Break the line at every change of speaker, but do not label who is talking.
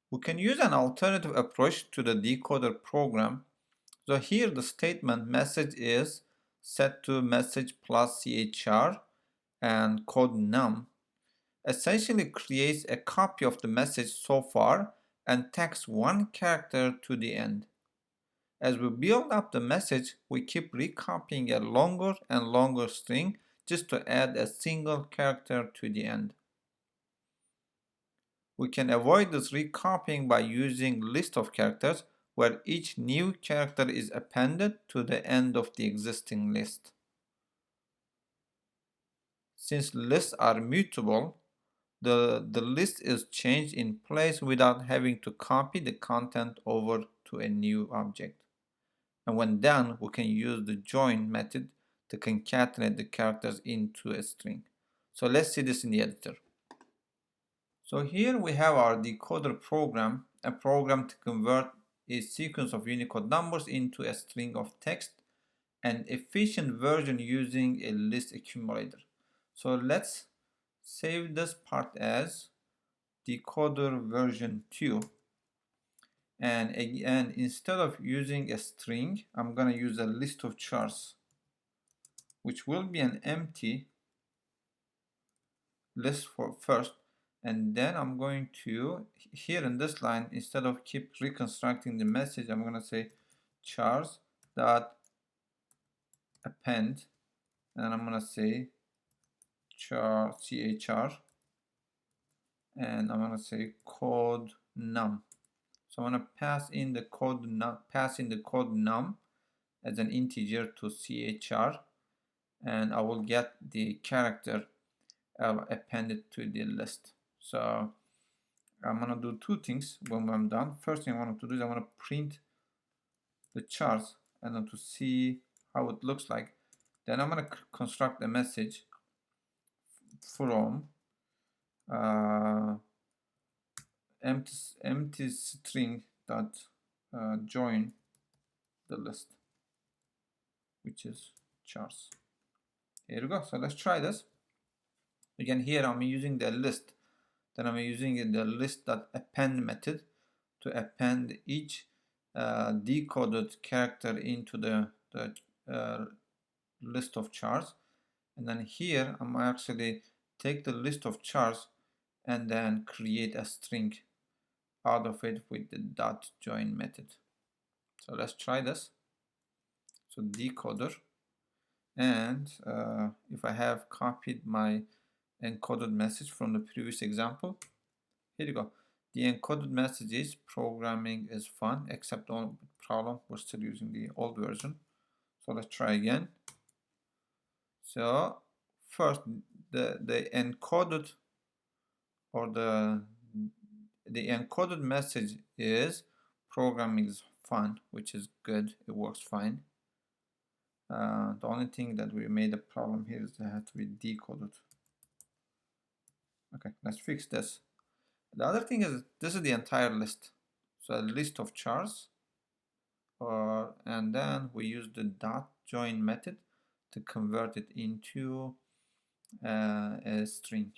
We can use an alternative approach to the decoder program. So here the statement message is set to message plus chr, and code num essentially creates a copy of the message so far and tacks one character to the end. As we build up the message, we keep recopying a longer and longer string just to add a single character to the end. We can avoid this recopying by using list of characters, where each new character is appended to the end of the existing list. Since lists are mutable, the list is changed in place without having to copy the content over to a new object. And when done, we can use the join method to concatenate the characters into a string. So let's see this in the editor. So here we have our decoder program, a program to convert a sequence of Unicode numbers into a string of text, an efficient version using a list accumulator. So let's save this part as decoder version 2. And again, instead of using a string, I'm going to use a list of chars, which will be an empty list for first. And then I'm going to, here in this line, instead of keep reconstructing the message, I'm going to say chars dot append, and I'm going to say char chr, and I'm going to say code num. So I'm going to pass in the code num as an integer to chr, and I will get the character appended to the list. So I'm going to do two things when I'm done. First thing I want to do is I want to print the charts and then to see how it looks like. Then I'm going to construct a message from empty string dot join the list, which is charts. Here we go. So let's try this. Again, here I'm using the list. Then I'm using the list.append method to append each decoded character into the list of chars. And then here I'm actually take the list of chars and then create a string out of it with the dot join method. So let's try this. So decoder, and if I have copied my encoded message from the previous example, here you go. The encoded message is programming is fun, except on problem we're still using the old version. So let's try again. So first the encoded or the encoded message is programming is fun, which is good. It works fine. The only thing that we made a problem here is it had to be decoded. Okay, let's fix this. The other thing is this is the entire list. So a list of chars, and then we use the dot join method to convert it into a string.